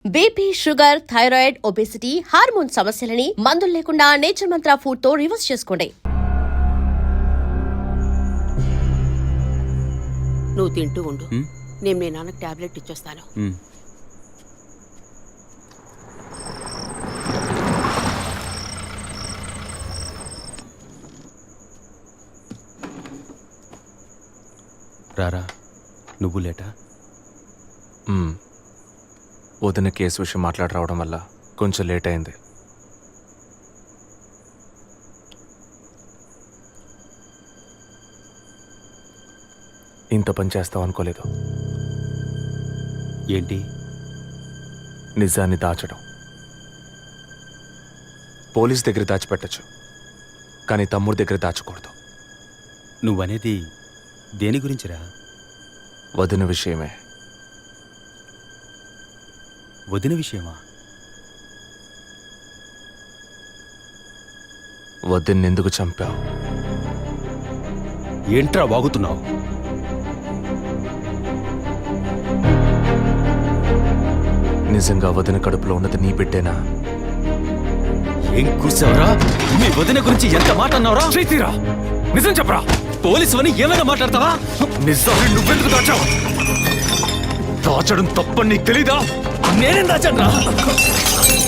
BP, sugar, thyroid, obesity, hormone సమస్యలని మందులు లేకుండా నేచర్ మంత్ర ఫుడ్ తో రివర్స్ చేసుకోండి. నువ్వు తింటూ ఉండు. నేను మీ నాన్నకు టాబ్లెట్ ఇచ్చొస్తాను. రారా, నువ్వు లేటా? వదిన కేసు విషయం మాట్లాడి రావడం వల్ల కొంచెం లేట్ అయింది. ఇంత పని చేస్తావు అనుకోలేదు. ఏంటి? నిజాన్ని దాచడం. పోలీస్ దగ్గర దాచిపెట్టచ్చు, కానీ తమ్ముడి దగ్గర దాచకూడదు. నువ్వనేది దేని గురించిరా? వదిన విషయమే. వదిన విషయమా? వదిన్ని ఎందుకు చంపావు? ఏంట్రా వాగుతున్నావు? నిజంగా వదిన కడుపులో ఉన్నది నీ బిడ్డేనా? ఏం కూర్చావరా? మీ వదిన గురించి ఎంత మాట అన్నావురా? చేతిరా, నిజం చెప్పరా. పోలీసు అని ఏమైనా మాట్లాడతావా? నిజాన్ని నువ్వెందుకు దాచావు? దాచడం తప్పని నీకు తెలీదా? నేనేం దాచాను రా?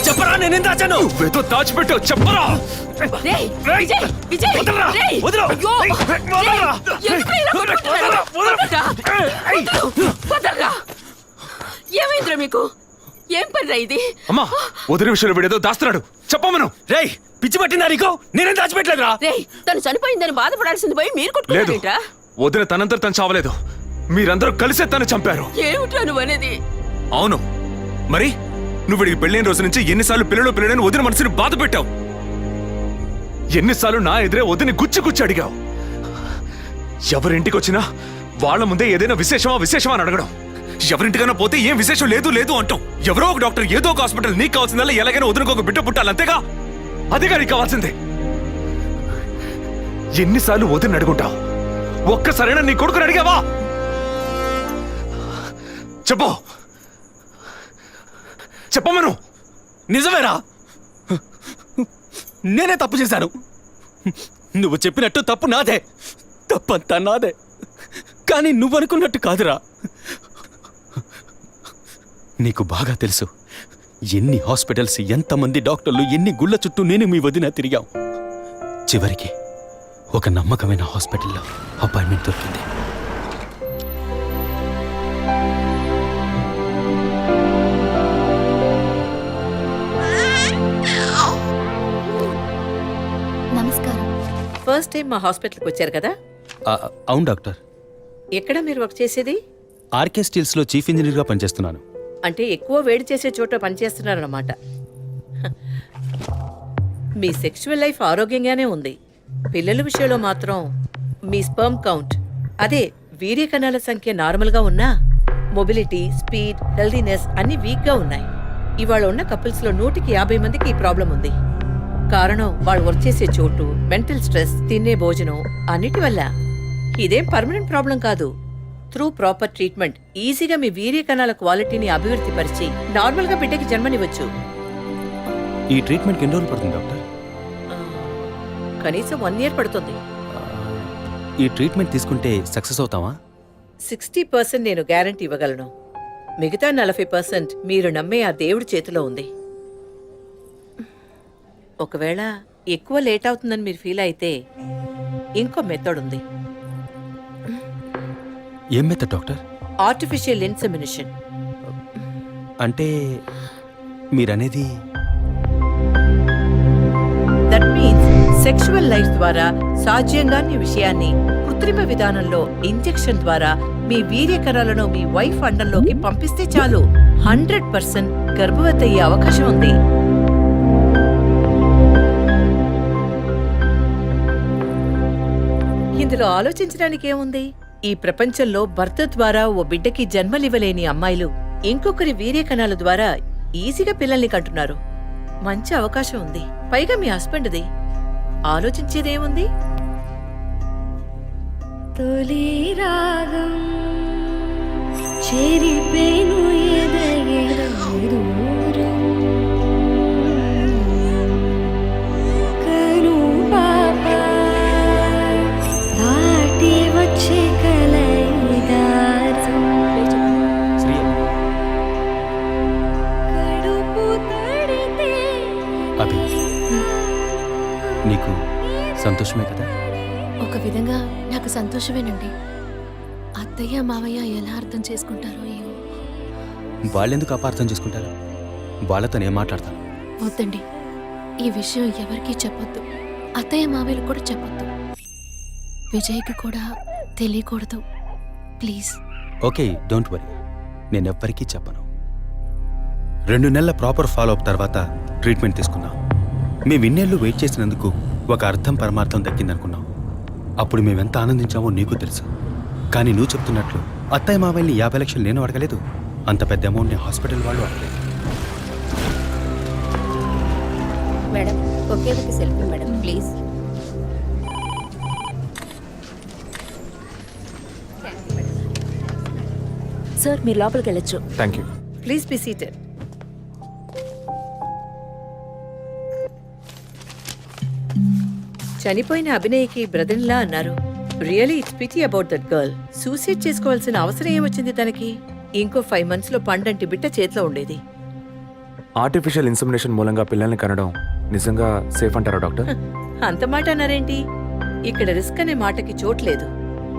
చెప్పరా, నేనేం దాచాను? నువ్వేదో దాచిపెట్టావు, చెప్పరా. ఏమైందిరా మీకు? ఏం పనిరా ఇది? అమ్మా, వదిన విషయంలో వీడేదో దాస్తున్నాడు, చెప్పమను. రేయ్, పిచ్చి పట్టిందా నీకు? నేనేం దాచిపెట్టలేదురా. రేయ్, తను చనిపోయిందని బాధపడాల్సింది పోయి మీరు లేదు, కొట్టుకుంటారేంట్రా? వదిన తనంతా తను చావలేదు. మీరందరూ కలిసే తను చంపారు. ఏమిట్రా నువ్వు అనేది? అవును, మరి నువ్వు వీడికి పెళ్ళైన రోజు నుంచి ఎన్నిసార్లు పిల్లలని వదిన మనసుని బాధ పెట్టావు? ఎన్నిసార్లు నా ఎదురే వదిని గుచ్చి అడిగావు? ఎవరింటికి వచ్చినా వాళ్ళ ముందే ఏదైనా విశేషమా అని అడగడం. ఎవరింటికైనా పోతే ఏం విశేషం లేదు అంటాం. ఎవరో ఒక డాక్టర్, ఏదో ఒక హాస్పిటల్, నీకు కావాల్సిందల్లా ఎలాగైనా వదినకు ఒక బిడ్డ పుట్టాలి, అంతేగా? అదేగా నీకు కావాల్సిందే. ఎన్నిసార్లు వదిన అడుగుంటావు? ఒక్కసారైనా నీ కొడుకుని అడిగావా? చెప్పమను. నిజమేరా, నేనే తప్పు చేశాను. నువ్వు చెప్పినట్టు తప్పు నాదే, తప్పంతా నాదే. కానీ నువ్వు అనుకున్నట్టు కాదురా. నీకు బాగా తెలుసు ఎన్ని హాస్పిటల్స్, ఎంతమంది డాక్టర్లు, ఎన్ని గుళ్ళ చుట్టూ నేను మీ వదిన తిరిగాం. చివరికి ఒక నమ్మకమైన హాస్పిటల్లో అపాయింట్మెంట్ దొరికింది. నమస్కారం. ఫస్ట్ టైం మా హాస్పిటల్కి వచ్చారు కదా? అవును డాక్టర్. ఎక్కడ మీరు వర్క్ చేసేది? ఆర్కే స్టీల్స్లో చీఫ్ ఇంజనీర్గా పనిచేస్తున్నాను. అంటే ఎక్కువ వేడి చేసే చోట పనిచేస్తున్నారన్నమాట. మీ సెక్షువల్ లైఫ్ ఆరోగ్యంగానే ఉంది. పిల్లల విషయంలో మాత్రం మీ స్పర్మ్ కౌంట్, అదే వీర్య కణాల సంఖ్య నార్మల్గా ఉన్నా మొబిలిటీ, స్పీడ్, హెల్దీనెస్ అన్ని వీక్గా ఉన్నాయి. ఇవాళ ఉన్న కపుల్స్లో 150 మందికి ఈ ప్రాబ్లం ఉంది. కారణం వాళ్ళు వర్క్ చేసే చోటు, మెంటల్ స్ట్రెస్, తినే భోజనం అన్నిటి వల్ల. ఇదేం పర్మనెంట్ ప్రాబ్లం కాదు. త్రూ ప్రాపర్ ట్రీట్మెంట్ ఈజీగా మీ వీర్య కణాల క్వాలిటీని అభివృద్ధి పరిచి నార్మల్గా బిడ్డకి జన్మనివ్వచ్చు. ఈ ట్రీట్మెంట్కి ఎన్ని రోజులు పడుతుంది డాక్టర్? కనీసం 1 year పడుతుంది. ఈ ట్రీట్మెంట్ తీసుకుంటే సక్సెస్ అవుతావా? 60% నేను గ్యారంటీ ఇవ్వగలను. మిగతా 40% మీరు నమ్మే ఆ దేవుడి చేతిలో ఉంది. ఒకవేళ ఎక్కువ లేట్ అవుతుందని మీరు ఫీల్ అయితే ఇంకో మెథడ్ ఉంది. ఏం మెథడ్ డాక్టర్? Artificial insemination. అంటే మీరనేది? దట్ మీన్స్ సెక్షువల్ లైఫ్ ద్వారా సాధ్యంగాని విషయాన్ని కృత్రిమ విధానంలో ఇంజెక్షన్ ద్వారా మీ వీర్యకణాలను మీ వైఫ్ అండంలోకి పంపిస్తే చాలు 100% గర్భవతి అయ్యే అవకాశం ఉంది. ఇందులో ఆలోచించడానికి ఏముంది? ఈ ప్రపంచంలో భర్త ద్వారా ఓ బిడ్డకి జన్మలివ్వలేని అమ్మాయిలు ఇంకొకరి వీర్య కణాల ద్వారా ఈజీగా పిల్లల్ని కంటున్నారు. మంచి అవకాశం ఉంది. పైగా మీ హస్బెండ్ది. ఆలోచించేదేముంది? తొలి రాగం చెరిపేను ఎదగెదరు సంతోషమే కదా? ఒక విధంగా నాకు సంతోషమేనండి. అత్తయ్య మావయ్య ఎలా అర్థం చేసుకుంటారో ఏమో. వాళ్ళెందుకు అపార్థం చేసుకుంటారు? వాళ్ళతో నేను మాట్లాడతాను. వద్దండి, ఈ విషయం ఎవరికీ చెప్పొద్దు. అత్తయ్య మావయ్యలు కూడా చెప్పొద్దు. విజయ్కి కూడా తెలియకూడదు, ప్లీజ్. Okay, don't worry. నేనెవ్వరికీ చెప్పను. 2 నెలల ప్రాపర్ ఫాలో అప్ తర్వాత ట్రీట్మెంట్ తీసుకున్నాం. మేము ఇన్నేళ్ళు వెయిట్ చేసినందుకు ఒక అర్థం పరమార్థం దక్కిందనుకున్నాం. అప్పుడు మేమెంత ఆనందించామో నీకు తెలుసు. కానీ నువ్వు చెప్తున్నట్లు అత్తయ్య మావయ్యని 50 లక్షలు నేను అడగలేదు. అంత పెద్ద అమౌంట్ని హాస్పిటల్ వాళ్ళు అడగలేదు. మేడం ఒకే ఒక సెల్ఫీ మేడం ప్లీజ్. సార్, మీరు లోపలికి వెళ్ళొచ్చు. Thank you. Please be seated. చనిపోయిన అభినయ్కి బ్రదర్లా అన్నారు. Really it's pity about that girl. Suicide చేసుకోవాల్సిన అవసరం ఏమొచ్చింది తనకి? ఇంకో 5 months లో పండంటి బిడ్డ చేతిలో ఉండేది. ఆర్టిఫిషియల్ ఇన్సెమినేషన్ మూలంగా పిల్లల్ని కనడం నిజంగా సేఫ్ అంటారా డాక్టర్? అంత మాట అన్నారేంటి? ఇక్కడ రిస్క్ అనే మాటకి చోట్లేదు.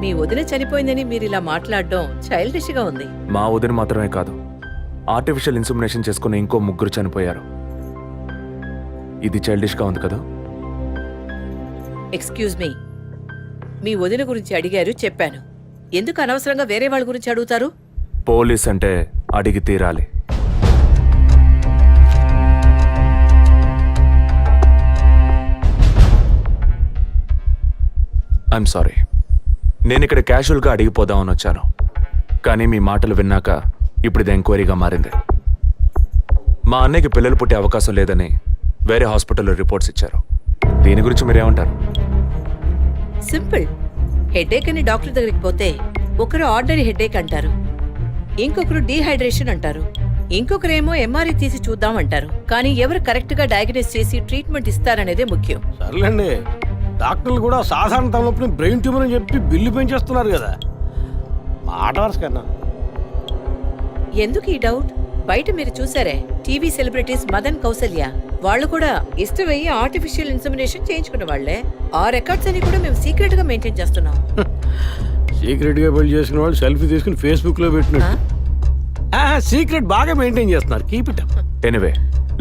మీ వదిన చనిపోయిందని మీరు ఇలా మాట్లాడడం చైల్డిష్ గా ఉంది. మా వదిన మాత్రమే కాదు, ఆర్టిఫిషియల్ ఇన్సెమినేషన్ చేసుకున్న ఇంకో 3 చనిపోయారు. ఇది చైల్డిష్ గా ఉంది కదా? ఎక్స్క్యూజ్ మీ, మీ వదిన గురించి అడిగారు, చెప్పాను. ఎందుకు అనవసరంగా వేరే వాళ్ళ గురించి అడుగుతారు? పోలీస్ అంటే అడిగి తీరాలి. ఐఎమ్ సారీ, నేను ఇక్కడ క్యాజువల్గా అడిగిపోదామని వచ్చాను. కానీ మీ మాటలు విన్నాక ఇప్పుడు ఇది ఎంక్వైరీగా మారింది. మా అన్నయ్యకి పిల్లలు పుట్టే అవకాశం లేదని వేరే హాస్పిటల్లో రిపోర్ట్స్ ఇచ్చారు. దీని గురించి మీరేమంటారు? సింపుల్. హెడేక్ అని డాక్టర్ దగ్గరికి పోతే ఒకరు ఆర్డినరీ హెడేక్ అంటారు, ఇంకొకరు డీహైడ్రేషన్ అంటారు, ఇంకొకరేమో ఎంఆర్ఐ తీసి చూద్దాం అంటారు. కానీ ఎవరు కరెక్ట్ గా డయాగ్నోస్ చేసి ట్రీట్మెంట్ ఇస్తారనేదే ముఖ్యం. సర్లేండి, డాక్టర్లు కూడా సాధారణ తలనొప్పిని బ్రెయిన్ ట్యూమర్ అని చెప్పి బిల్లు పెంచేస్తున్నారు కదా. మాట వరుస కన్నా. ఎందుకు ఈ డౌట్? బయట మీరు చూసారే, టీవీ సెలబ్రిటీస్ మదన్ కౌసల్య వాళ్ళు కూడా ఇష్టమయ్యి ఆర్టిఫిషియల్ ఇన్సెమినేషన్ చేయించుకున్న వాళ్లే. ఆ రికార్డ్స్ అని కూడా మేము సీక్రెట్ గా మెయింటైన్ చేస్తున్నాం. సీక్రెట్ గా బిల్డ్ చేసుకున్న వాళ్ళు సెల్ఫీ తీసుకుని ఫేస్బుక్ లో పెట్టినట్టు సీక్రెట్ బాగా మెయింటైన్ చేస్తున్నారు. Keep it up. Anyway,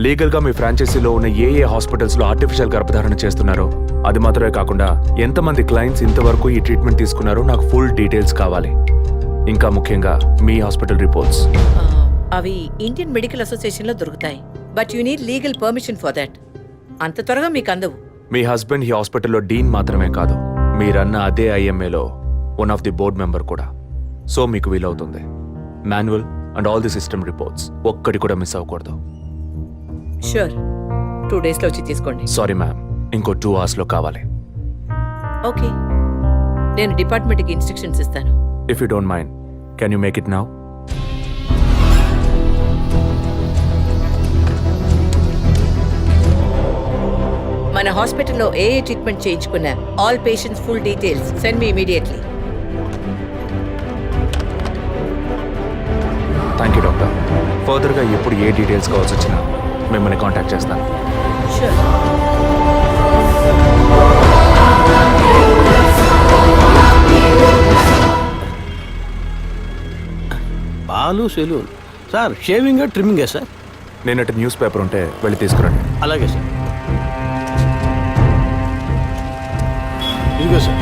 legal గా మీ ఫ్రాంచైజీలో ఉన్న ఏ హాస్పిటల్స్ లో ఆర్టిఫిషియల్ గర్భధారణ చేస్తున్నారో అది మాత్రమే కాకుండా ఎంతమంది క్లయింట్స్ ఇంతవరకు ఈ ట్రీట్మెంట్ తీసుకున్నారో నాకు ఫుల్ డీటెయిల్స్ కావాలి. ఇంకా ముఖ్యంగా మీ హాస్పిటల్ రిపోర్ట్స్. అవి ఇండియన్ మెడికల్ అసోసియేషన్ లో దొరుకుతాయి. But you need legal permission for that. అంత త్వరగా మీకు అందవు. మీ హస్బెండ్ ఈ హాస్పిటల్లో డీన్ మాత్రమే కాదు, మీరన్న అదే ఐఎంఏలో one of the board member కూడా. సో మీకు వీలవుతుంది. Manual and all the system reports ఒక్కటి కూడా మిస్ అవ్వకూడదు. షూర్, 2 days లో వచ్చి తీసుకోండి. సారీ మ్యామ్, ఇంకో 2 hours లో కావాలి. ఓకే, నేను డిపార్ట్మెంట్కి ఇన్స్ట్రక్షన్స్ ఇస్తాను. If you don't mind, can you make it now? మన హాస్పిటల్లో ఏ ట్రీట్మెంట్ చేయించుకున్నా all patients full details send me immediately. Thank you doctor. ఫర్దర్గా ఎప్పుడు ఏ డీటెయిల్స్ కావాల్సి వచ్చినా మిమ్మల్ని కాంటాక్ట్ చేస్తాను. షూర్. పాలు సెలూన్ సార్. షేవింగ్ ట్రిమ్మింగే సార్? నేనటి న్యూస్ పేపర్ ఉంటే వెళ్ళి తీసుకురండి. అలాగే సార్. ఇదిగో సార్.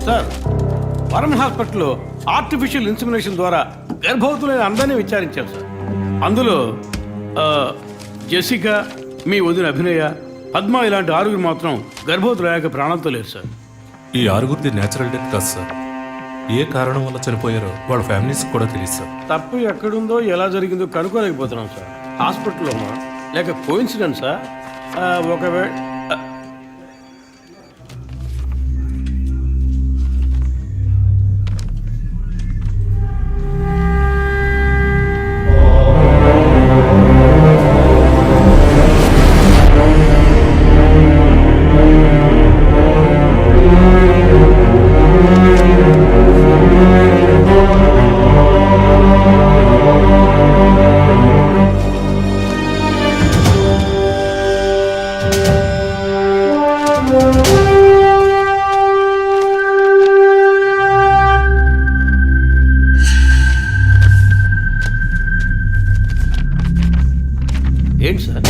సార్, వరం హాస్పిటల్లో ఆర్టిఫిషియల్ ఇన్సెమినేషన్ ద్వారా గర్భవతులైన అందరినీ విచారించారు సార్. అందులో జెసికా, మీ వదిన అభినయ, పద్మ ఇలాంటి ఆరుగురు మాత్రం గర్భవతులయ్యాక ప్రాణంతో లేరు సార్. ఈ ఆరుగురిది నేచురల్ డెత్ కాదు సార్. ఏ కారణం వల్ల చనిపోయారో వాళ్ళ ఫ్యామిలీస్ కూడా తెలియదు సార్. తప్పు ఎక్కడుందో ఎలా జరిగిందో కనుక్కోలేకపోతున్నాం సార్. హాస్పిటల్లోనా లేక కోఇన్సిడెన్సా? ఒకవేళ ఏంటి sir?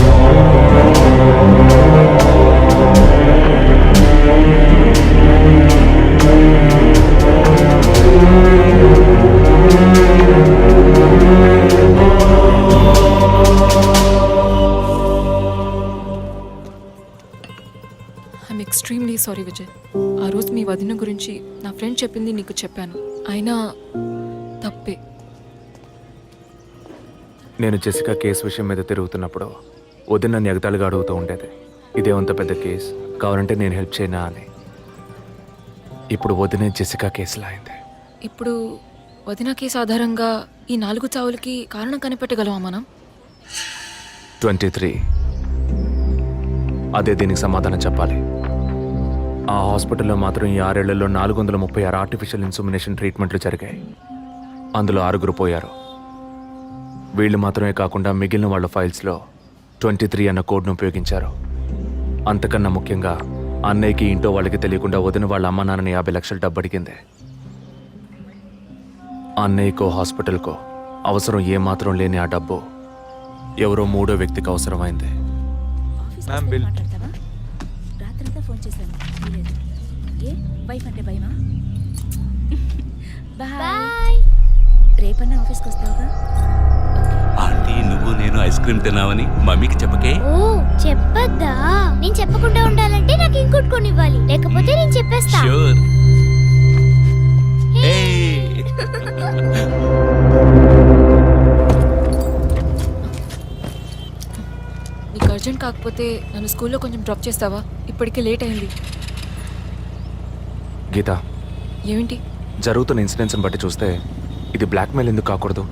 I'm extremely sorry Vijay. ఆ రోజు మీ వదిన గురించి నా ఫ్రెండ్ చెప్పింది నీకు చెప్పాను. అయినా తప్పే. నేను జెసికా కేసు విషయం మీద తిరుగుతున్నప్పుడు వదిన నన్ను ఎగతాళిగా అడుగుతూ ఉండేది, ఇదేమంత పెద్ద కేసు, కావాలంటే నేను హెల్ప్ చేయనా అని. ఇప్పుడు వదిన జెసికా కేసులా అయింది. ఇప్పుడు వదిన కేసు ఆధారంగా ఈ 4 చావులకి కారణం కనిపెట్టగలమా మనం? 23. అదే దీనికి సమాధానం చెప్పాలి. ఆ హాస్పిటల్లో మాత్రం ఈ 6 ఏళ్లలో 436 ఆర్టిఫిషియల్ ఇన్సుమినేషన్ ట్రీట్మెంట్లు జరిగాయి. అందులో 6 పోయారు. వీళ్ళు మాత్రమే కాకుండా మిగిలిన వాళ్ళ ఫైల్స్లో 23 అన్న కోడ్ను ఉపయోగించారు. అంతకన్నా ముఖ్యంగా అన్నయ్యకి ఇంట్లో వాళ్ళకి తెలియకుండా వదిన వాళ్ళ అమ్మ నాన్నని 50 లక్షలు డబ్బు అడిగింది. అన్నయ్యకో హాస్పిటల్కో అవసరం ఏమాత్రం లేని ఆ డబ్బు ఎవరో 3వ వ్యక్తికి అవసరమైంది. రాత్రంతా ఫోన్ చేశాను. ఏ వైఫ్ అంటే భయమా? బాయ్. రేపన్నా ఆఫీస్కి వస్తావుగా? ఆంటీ, నువ్వు నేను ఐస్ క్రీమ్ తిన్నావని మమ్మీకి చెప్పకే. ఓ చెప్పద్దా? నేను చెప్పకుండా ఉండాలంటే నాకు ఇంకోటి కొనివ్వాలి, లేకపోతే నేను చెప్పేస్తా. ష్యూర్. నీకు అర్జెంట్ కాకపోతే నన్ను స్కూల్లో కొంచెం డ్రాప్ చేస్తావా? ఇప్పటికే లేట్ అయింది. గీత, ఏమిటి? జరుగుతున్న ఇన్సిడెంట్స్ని బట్టి చూస్తే ఇది బ్లాక్మెయిల్ ఎందుకు కాకూడదు?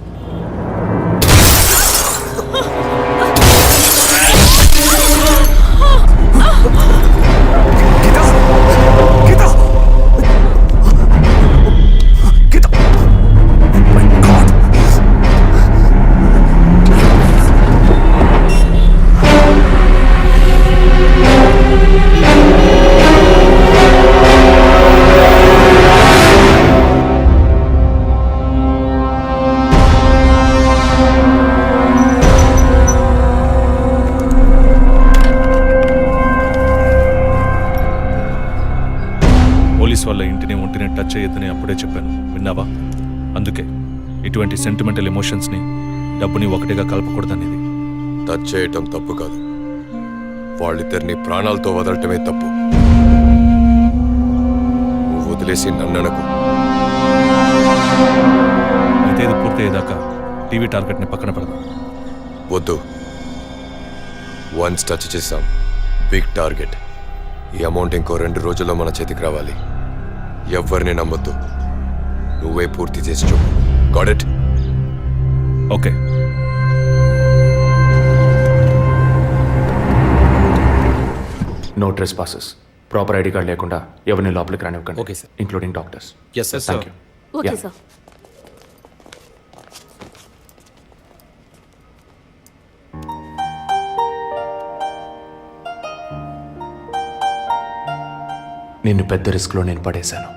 వాళ్ళ ఇంటిని ఒంటిని టచ్ చేయొద్దని అప్పుడే చెప్పాను, విన్నావా? అందుకే ఇటువంటి సెంటిమెంటల్ ఎమోషన్స్ని డబ్బుని ఒకటిగా కలపకూడదనేది. టచ్ చేయటం తప్పు కాదు, వాళ్ళిద్దరిని ప్రాణాలతో వదలటమే తప్పు. నువ్వు వదిలేసి నన్ననకు. అయితే ఇది పూర్తయ్యేదాకా టీవీ టార్గెట్ని పక్కన పెడదాం. వద్దు, వన్స్ టచ్ చేసాం, బిగ్ టార్గెట్. ఈ అమౌంట్ ఇంకో 2 రోజుల్లో మన చేతికి రావాలి. ఎవరిని నమ్మొద్దు, నువ్వే పూర్తి చేసి చూపు. Got it? Okay. No trespasses. Proper ID card లేకుండా ఎవరిని లోపలికి రానివ్వకండి. Okay sir. Including doctors. Yes sir. Thank you. Okay sir. నిన్ను పెద్ద రిస్క్లో నేను పడేశాను.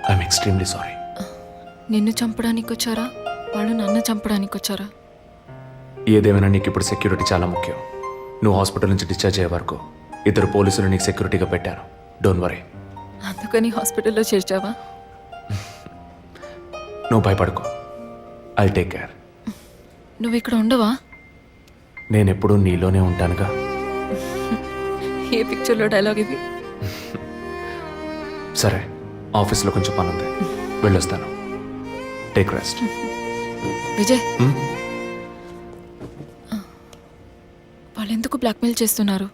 I'm extremely sorry. నిన్ను చంపడానికి వచ్చారా? వాళ్ళు నన్ను చంపడానికి వచ్చారా? ఏదేమైనా నీకు ఇప్పుడు సెక్యూరిటీ చాలా ముఖ్యం. నువ్వు హాస్పిటల్ నుంచి డిశ్చార్జ్ అయ్యే వరకు 2 పోలీసులు నీకు సెక్యూరిటీగా పెట్టాను. Don't worry. అందుకని హాస్పిటల్లో చేర్చావా? నువ్వు భయపడకు, ఐ టేక్ కేర్. నువ్వు ఇక్కడ ఉండవా? నేను ఎప్పుడూ నీలోనే ఉంటానుగా. ఏ పిక్చర్లో డైలాగ్ ఇది? సరే, ఆఫీస్లో కొంచెం పని ఉంది, వెళ్ళొస్తాను. Take rest. విజయ్, వాళ్ళు ఎందుకు బ్లాక్మెయిల్ చేస్తున్నారు?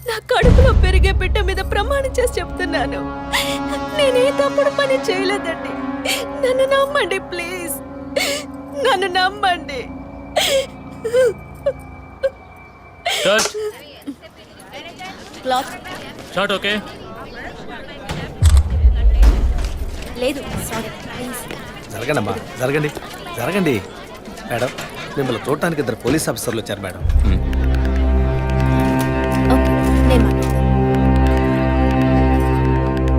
నా కడుపులో పెరిగే బిడ్డ మీద ప్రమాణం చేసి చెప్తున్నాను, నేనే తప్పుడు పని చేయలేదండి. నన్ను నమ్మండి ప్లీజ్, నన్ను నమ్మండి. Short okay. లేదు సారీ ప్లీజ్. జరగండి అమ్మా, జరగండి జరగండి. మేడం, మిమ్మల్ని చూడటానికి 2 పోలీస్ ఆఫీసర్లు వచ్చారు మేడం. ఓకే, నేను మాట్లాడతాను.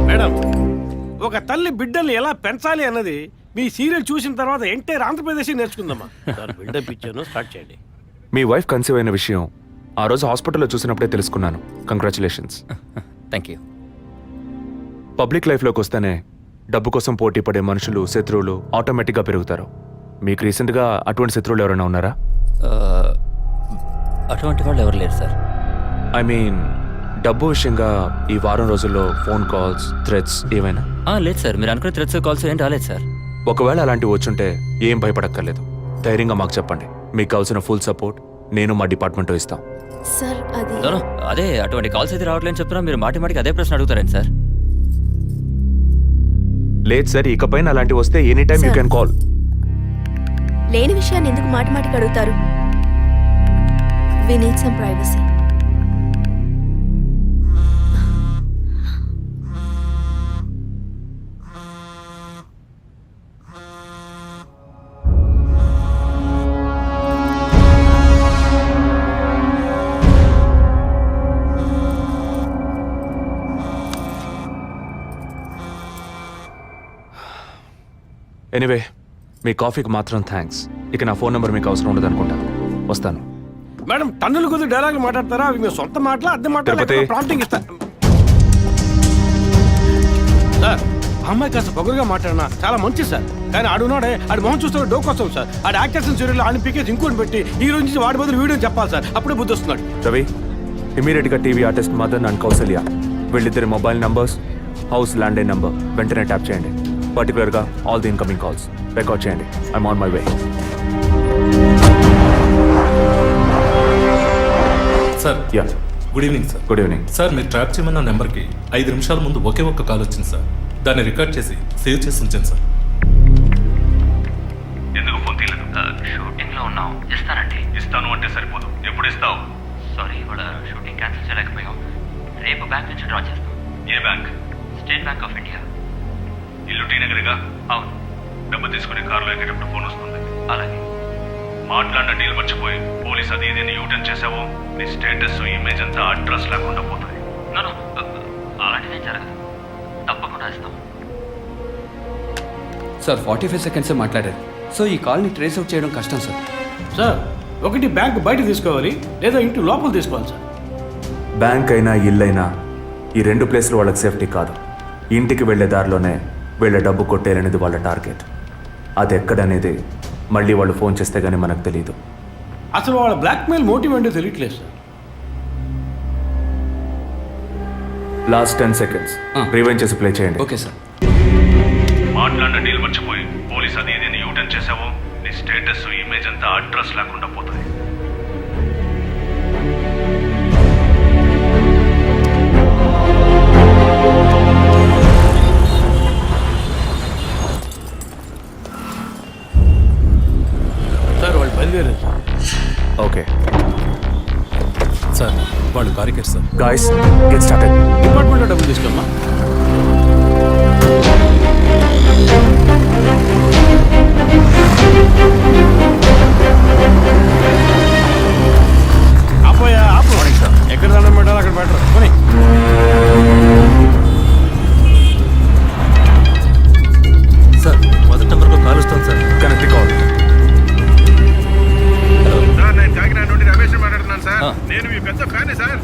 మేడం, ఒక తల్లి బిడ్డల్ని ఎలా పెంచాలి అన్నది మీ సీరియల్ చూసిన తర్వాత ఎంటైర్ ఆంధ్రప్రదేశ్ నేర్చుకుందమ్మా. బిల్డప్ ఇచ్చాను, స్టార్ట్ చేయండి. మీ వైఫ్ కన్సీవ్ అయిన విషయం ఆ రోజు హాస్పిటల్లో చూసినప్పుడే తెలుసుకున్నాను. కంగ్రాచులేషన్స్. Thank you. పబ్లిక్ లైఫ్లోకి వస్తేనే డబ్బు కోసం పోటీ పడే మనుషులు, శత్రువులు ఆటోమేటిక్గా పెరుగుతారు. మీకు రీసెంట్గా అటువంటి శత్రువులు ఎవరైనా ఉన్నారా? అటువంటి వాళ్ళు ఎవరు లేరు సార్. ఐ మీన్ డబ్బు విషయంగా ఈ వారం రోజుల్లో ఫోన్ కాల్స్, థ్రెట్స్ ఏమైనా? లేదు సార్, మీరు అనుకునే థ్రెట్స్ కాల్స్ ఏం రాలేదు సార్. ఒకవేళ అలాంటివి వచ్చుంటే ఏం భయపడక్కర్లేదు, ధైర్యంగా మాకు చెప్పండి. మీకు కావాల్సిన ఫుల్ సపోర్ట్ నేను మా డిపార్ట్మెంట్ ఇస్తాం. సార్ అది అదే అటువంటి కాల్స్ అయితే రావట్లేని చెప్తున్నా, మీరు మాటి మాటికి అదే ప్రశ్న అడుగుతారండి సార్. లేదు సార్, ఇకపైన అలాంటివి వస్తే any time you can call. లేని విషయాన్ని ఎందుకు మాటి మాటికి అడుగుతారు? We need some privacy. Anyway, మీ కాఫీకి మాత్రం థ్యాంక్స్. ఇక నా ఫోన్ నెంబర్ మీకు అవసరం ఉండదు అనుకుంటా. వస్తాను. మేడం, టన్నులు కొద్ది డైలాగులు మాట్లాడతారా? అవి మీ సొంత మాటలా, అద్దె మాటలా? తిరుపతి. ప్రాంప్టింగ్ ఇస్తా. సార్, ఆ అమ్మాయి కాస్త పొగరుగా మాట్లాడినా చాలా మంచిది సార్. కానీ ఆడున్నాడే, ఆడి మొహం చూస్తే డోకొస్తాం సార్. ఆడి యాక్టర్స్ సీరియల్ ఆడిని పీకేసి ఇంకోటి పెట్టి ఈ రోజు నుంచి వాడి బదులు వీడియో చెప్పాలి సార్. అప్పుడే బుద్ధి వస్తున్నాడు. రవి, ఇమీడియట్గా TV artist Madan and Kausalya వీళ్ళిద్దరి mobile numbers, house landline number వెంటనే ట్యాప్ చేయండి. పర్టికులర్గా all the incoming calls record చేయండి. I'm on my way. Sir, yeah, good evening sir. Good evening. Sir, మీరు ట్రాప్ చేయమన్న నెంబర్కి 5 నిమిషాల ముందు ఒకే ఒక్క కాల్ వచ్చింది సార్. దాన్ని రికార్డ్ చేసి సేవ్ చేసి ఉంచాను సార్. ఎందుకు ఫోన్ తీయలేదు? షూటింగ్లో ఉన్నాం. ఇస్తానండి. ఇస్తాను అంటే సరిపోదు. ఎప్పుడు ఇస్తావు? సారీ, ఇవాళ షూటింగ్ క్యాన్సిల్ చేయలేకపోయాం. రేపు బ్యాంక్ నుంచి డ్రా చేస్తాం. ఏ bank? State Bank of India. ఇల్లు టీ నగర్గా? అవును. డబ్బు తీసుకుని కారులో ఎక్కేటప్పుడు ఫోన్ వస్తుంది. అలాగే. మాట్లాడిన డీల్ మర్చిపోయి పోలీస్ అది ఇదని యూటర్న్ చేసావో నీ స్టేటస్, ఇమేజ్ అంతా అడ్రస్ లేకుండా పోతాయి. నో అలాంటిదేం జరగదు. తప్పకుండా ఇస్తాం. సార్ 45 సెకండ్సే మాట్లాడారు. సో ఈ కాల్ని ట్రేస్ అవుట్ చేయడం కష్టం సార్. సార్, ఒకటి బ్యాంక్ బయట తీసుకోవాలి, లేదా ఇంటి లోపల తీసుకోవాలి సార్. బ్యాంక్ అయినా ఇల్లైనా ఈ 2 ప్లేస్లు వాళ్ళకి సేఫ్టీ కాదు. ఇంటికి వెళ్లే దారిలోనే వీళ్ళ డబ్బు కొట్టేయాలనేది వాళ్ళ టార్గెట్. అది ఎక్కడనేది మళ్ళీ వాళ్ళు ఫోన్ చేస్తే గానీ మనకు తెలియదు. అసలు వాళ్ళ బ్లాక్మెయిల్ మోటివ్ ఏంటో తెలియట్లేదు సార్. లాస్ట్ 10 సెకండ్స్ రివైండ్ చేసి ప్లే చేయండి. Okay sir. మాట్లాడిన డీల్ మర్చిపోయి పోలీస్ అది ఇదని యూటర్న్ చేసావో నీ స్టేటస్, ఇమేజ్ అంతా అడ్రస్ లేకుండా పోతాయి. సార్, వాళ్ళు బయలుదేరారు సార్. ఓకే సార్, వాళ్ళు కారికేట్ సార్. Guys, get started. డిపార్ట్మెంట్లో డబ్బులు తీసుకోమ్మా. ఆపోయా, ఆపు. ఎక్కడ దండం పెట్టాలి అక్కడ పెట్టరు. పోనీ. సార్, మొదటి నెంబర్లో కాల్ వస్తాను సార్. Connect call. నేను కాకినాడ నుండి రమేష్ మాట్లాడుతున్నాను సార్. నేను మీ పెద్ద ఫ్యానే సార్.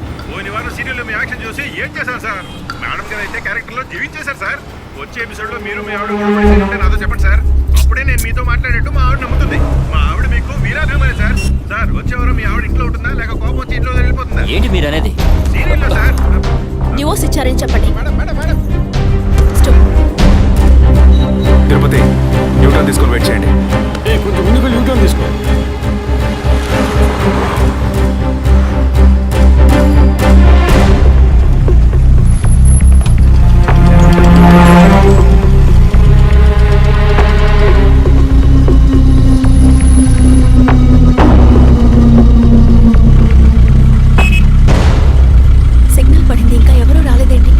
జీవించేశారు సార్. వచ్చే ఎపిసోడ్ లో మీరు మీ ఆవిడ గొడవ ఉంటే నాతో చెప్పండి సార్. అప్పుడే నేను మీతో మాట్లాడేట్టు మా ఆవిడ నమ్ముతుంది. మా ఆవిడ మీకు వీరాభిమాని సార్. సార్ వచ్చేవారు మీ ఆవిడ ఇంట్లో ఉంటుందా లేక కోపం వచ్చి ఇంట్లో వెళ్ళిపోతుందా? ఏంటి మీరు అనేది? సీరియల్లో సార్. డివోర్స్ ఇచ్చారని చెప్పండి. Madam madam madam Tirupati Newton తీసుకొని వెయిట్ చేయండి. కొంచెం ముందుకు యూటర్న్ తీసుకో. సిగ్నల్ పడింది, ఇంకా ఎవరూ రాలేదేంటి?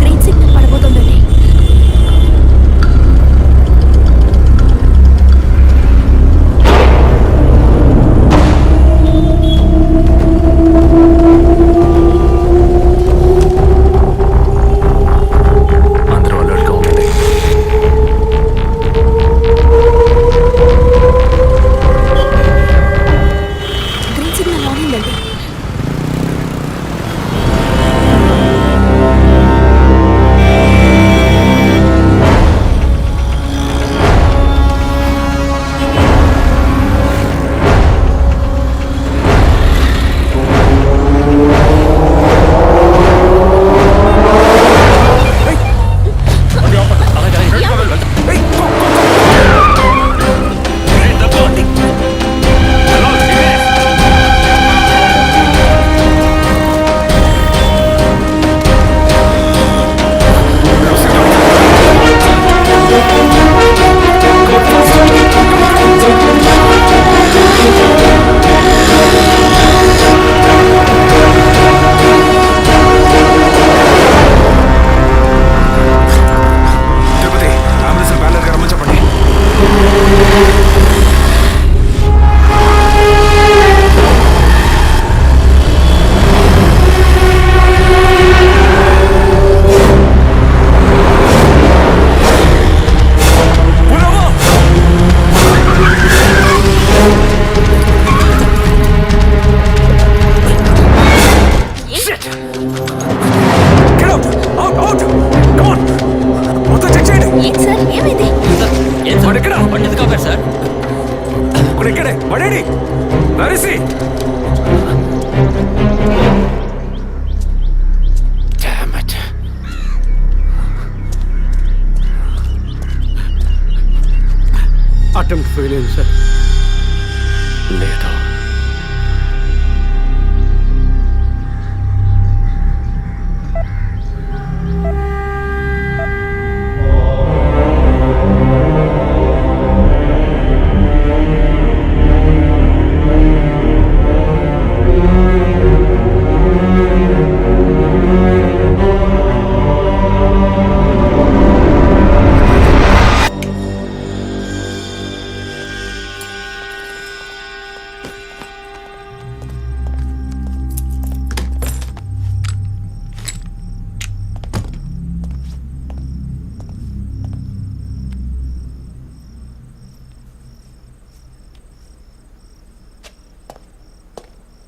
గ్రీన్ సిగ్నల్ పడబోతుందండి. అందరూ అలర్ట్గా ఉండండి. గ్రీన్ సిగ్నల్ ఆన్ అయిందండి. తిరుపతి అంబులెన్స్ ప్యాలెట్గా రమ్మని చెప్పండి. Get out! Out! Out! Come on! మొత్తం చెక్ చేయండి. ఏంటి సార్, ఏమైంది? వాడు ఎక్కడ? బండి ఎందుకు ఆపారు సార్? ఇప్పుడు ఎక్కడే వాడేడి? నరిసి అటెంప్ట్ ఫెయిల్ అయింది సార్. లేదు